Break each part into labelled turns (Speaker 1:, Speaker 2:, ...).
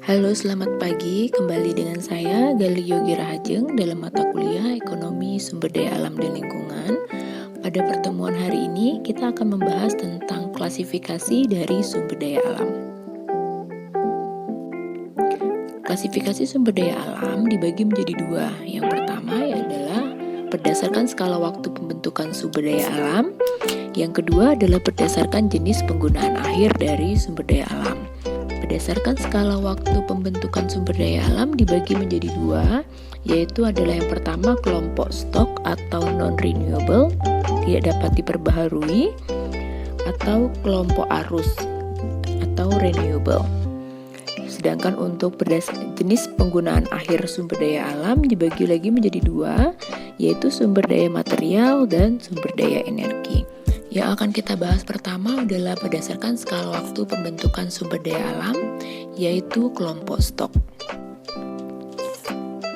Speaker 1: Halo, selamat pagi. Kembali dengan saya Gali Yogi Rahajeng dalam mata kuliah Ekonomi Sumber Daya Alam dan Lingkungan. Pada pertemuan hari ini kita akan membahas tentang klasifikasi dari sumber daya alam. Klasifikasi sumber daya alam dibagi menjadi dua. Yang pertama adalah berdasarkan skala waktu pembentukan sumber daya alam. Yang kedua adalah berdasarkan jenis penggunaan akhir dari sumber daya alam. Berdasarkan skala waktu pembentukan sumber daya alam dibagi menjadi dua, yaitu adalah yang pertama kelompok stok atau non-renewable, tidak dapat diperbaharui, atau kelompok arus atau renewable. Sedangkan untuk jenis penggunaan akhir sumber daya alam dibagi lagi menjadi dua, yaitu sumber daya material dan sumber daya energi. Yang akan kita bahas pertama adalah berdasarkan skala waktu pembentukan sumber daya alam, yaitu kelompok stok.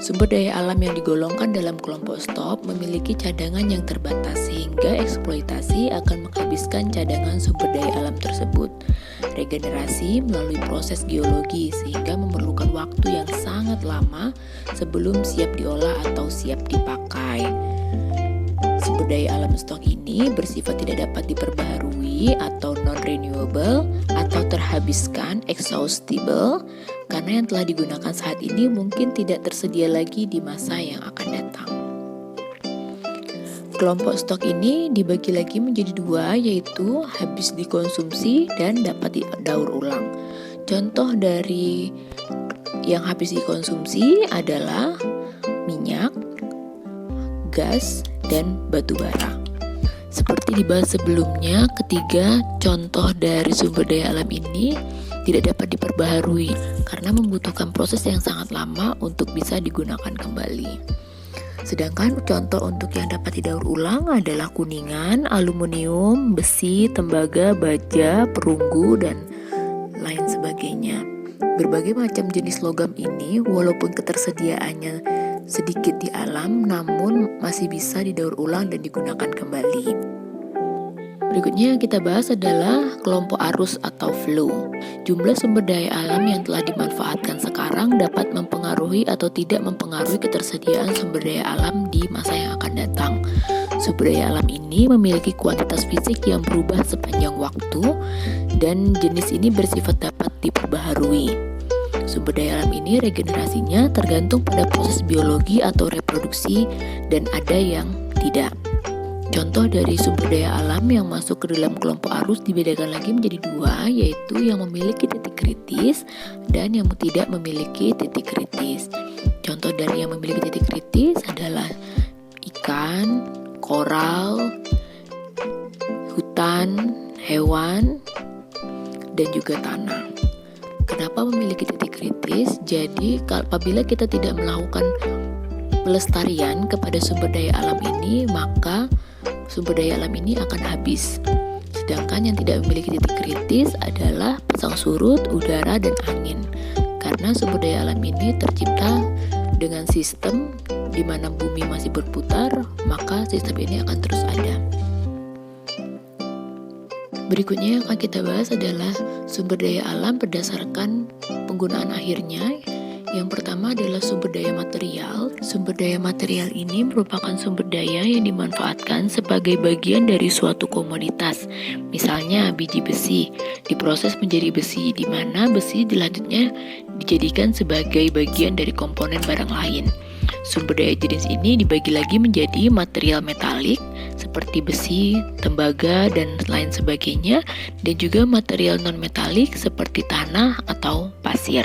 Speaker 1: Sumber daya alam yang digolongkan dalam kelompok stok memiliki cadangan yang terbatas sehingga eksploitasi akan menghabiskan cadangan sumber daya alam tersebut. Regenerasi melalui proses geologi sehingga memerlukan waktu yang sangat lama sebelum siap diolah atau siap dipakai. Sumber daya alam stok ini bersifat tidak dapat diperbaharui atau non-renewable atau terhabiskan exhaustible karena yang telah digunakan saat ini mungkin tidak tersedia lagi di masa yang akan datang. Kelompok stok ini dibagi lagi menjadi dua, yaitu habis dikonsumsi dan dapat didaur ulang. Contoh dari yang habis dikonsumsi adalah minyak, gas, dan batu bara. Seperti dibahas sebelumnya, ketiga contoh dari sumber daya alam ini tidak dapat diperbaharui karena membutuhkan proses yang sangat lama untuk bisa digunakan kembali. Sedangkan contoh untuk yang dapat didaur ulang adalah kuningan, aluminium, besi, tembaga, baja, perunggu, dan lain sebagainya. Berbagai macam jenis logam ini walaupun ketersediaannya sedikit di alam, namun masih bisa didaur ulang dan digunakan kembali. Berikutnya yang kita bahas adalah kelompok arus atau flow. Jumlah sumber daya alam yang telah dimanfaatkan sekarang dapat mempengaruhi atau tidak mempengaruhi ketersediaan sumber daya alam di masa yang akan datang. Sumber daya alam ini memiliki kuantitas fisik yang berubah sepanjang waktu dan jenis ini bersifat dapat diperbaharui. Sumber daya alam ini regenerasinya tergantung pada proses biologi atau reproduksi dan ada yang tidak. Contoh dari sumber daya alam yang masuk ke dalam kelompok arus dibedakan lagi menjadi dua, yaitu yang memiliki titik kritis dan yang tidak memiliki titik kritis. Contoh dari yang memiliki titik kritis adalah ikan, koral, hutan, hewan, dan juga tanah. Kenapa memiliki titik kritis? Jadi apabila kita tidak melakukan pelestarian kepada sumber daya alam ini, maka sumber daya alam ini akan habis. Sedangkan yang tidak memiliki titik kritis adalah pasang surut, udara, dan angin. Karena sumber daya alam ini tercipta dengan sistem di mana bumi masih berputar, maka sistem ini akan terus ada. Berikutnya yang akan kita bahas adalah sumber daya alam berdasarkan penggunaan akhirnya. Yang pertama adalah sumber daya material. Sumber daya material ini merupakan sumber daya yang dimanfaatkan sebagai bagian dari suatu komoditas. Misalnya biji besi diproses menjadi besi, di mana besi selanjutnya dijadikan sebagai bagian dari komponen barang lain. Sumber daya jenis ini dibagi lagi menjadi material metalik seperti besi, tembaga, dan lain sebagainya, dan juga material non-metalik seperti tanah atau pasir.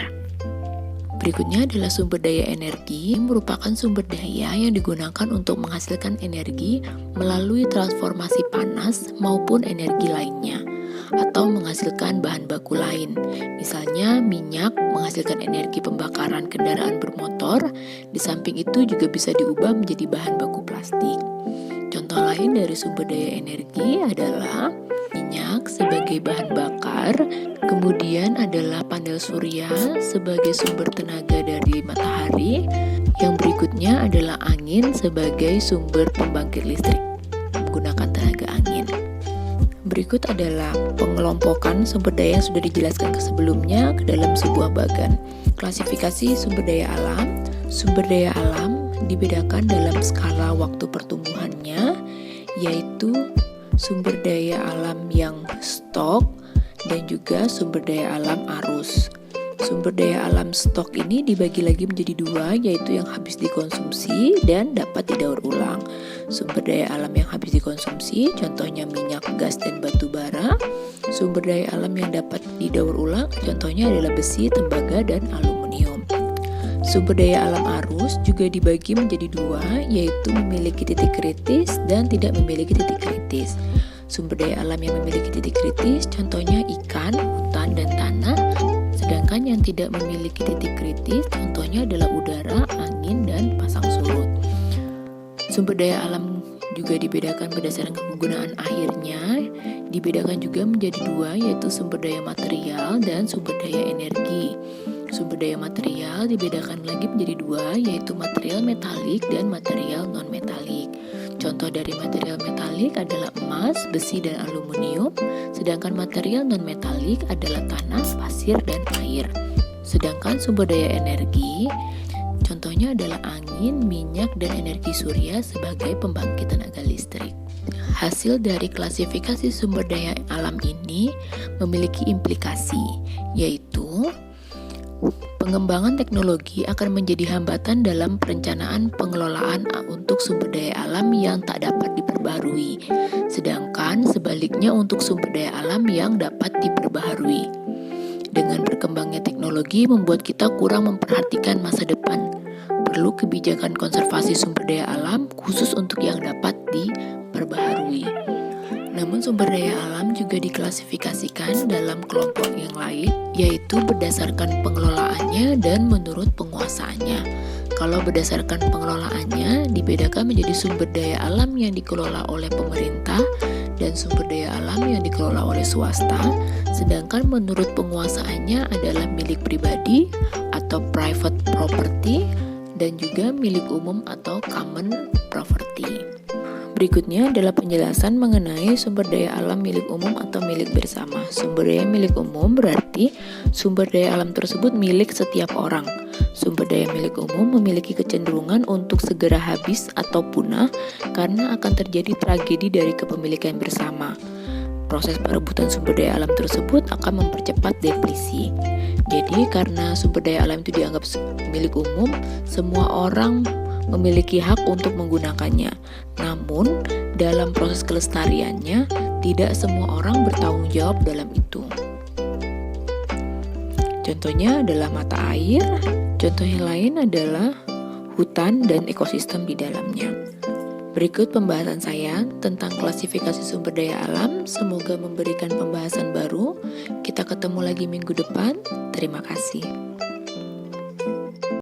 Speaker 1: Berikutnya adalah sumber daya energi, merupakan sumber daya yang digunakan untuk menghasilkan energi melalui transformasi panas maupun energi lainnya, atau menghasilkan bahan baku lain. Misalnya minyak menghasilkan energi pembakaran kendaraan bermotor, di samping itu juga bisa diubah menjadi bahan baku plastik. Contoh lain dari sumber daya energi adalah minyak sebagai bahan bakar, kemudian adalah panel surya sebagai sumber tenaga dari matahari, yang berikutnya adalah angin sebagai sumber pembangkit listrik menggunakan tenaga angin. berikut adalah pengelompokan sumber daya yang sudah dijelaskan sebelumnya ke dalam sebuah bagan. Klasifikasi sumber daya alam. Sumber daya alam dibedakan dalam skala waktu pertumbuhannya, yaitu sumber daya alam yang stok dan juga sumber daya alam arus. Sumber daya alam stok ini dibagi lagi menjadi dua, yaitu yang habis dikonsumsi dan dapat didaur ulang. Sumber daya alam yang habis dikonsumsi, contohnya minyak, gas, dan batu bara. Sumber daya alam yang dapat didaur ulang, contohnya adalah besi, tembaga, dan aluminium. Sumber daya alam arus juga dibagi menjadi dua, yaitu memiliki titik kritis dan tidak memiliki titik kritis. Sumber daya alam yang memiliki titik kritis, contohnya ikan, hutan, dan tanah. Sedangkan yang tidak memiliki titik kritis, contohnya adalah udara, angin, dan pasang surut. Sumber daya alam juga dibedakan berdasarkan penggunaan akhirnya. Dibedakan juga menjadi dua, yaitu sumber daya material dan sumber daya energi. Sumber daya material dibedakan lagi menjadi dua, yaitu material metalik dan material non-metalik. Contoh dari material metalik adalah emas, besi, dan aluminium, sedangkan material non-metalik adalah tanah, pasir, dan air. Sedangkan sumber daya energi, contohnya adalah angin, minyak, dan energi surya sebagai pembangkit tenaga listrik. Hasil dari klasifikasi sumber daya alam ini memiliki implikasi, yaitu pengembangan teknologi akan menjadi hambatan dalam perencanaan pengelolaan untuk sumber daya alam yang tak dapat diperbaharui, sedangkan sebaliknya untuk sumber daya alam yang dapat diperbaharui. Dengan berkembangnya teknologi membuat kita kurang memperhatikan masa depan. Perlu kebijakan konservasi sumber daya alam khusus untuk yang dapat diperbaharui. Namun sumber daya alam juga diklasifikasikan dalam kelompok yang lain, yaitu berdasarkan pengelolaannya dan menurut penguasaannya. Kalau berdasarkan pengelolaannya, dibedakan menjadi sumber daya alam yang dikelola oleh pemerintah dan sumber daya alam yang dikelola oleh swasta, sedangkan menurut penguasaannya adalah milik pribadi atau private property dan juga milik umum atau common property. Berikutnya adalah penjelasan mengenai sumber daya alam milik umum atau milik bersama. Sumber daya milik umum berarti sumber daya alam tersebut milik setiap orang. Sumber daya milik umum memiliki kecenderungan untuk segera habis atau punah karena akan terjadi tragedi dari kepemilikan bersama. Proses perebutan sumber daya alam tersebut akan mempercepat depresi. Jadi karena sumber daya alam itu dianggap milik umum, semua orang memiliki hak untuk menggunakannya. Namun, dalam proses kelestariannya, tidak semua orang bertanggung jawab dalam itu. Contohnya adalah mata air, contoh yang lain adalah hutan dan ekosistem di dalamnya. Berikut pembahasan saya tentang klasifikasi sumber daya alam. Semoga memberikan pembahasan baru. Kita ketemu lagi minggu depan. Terima kasih.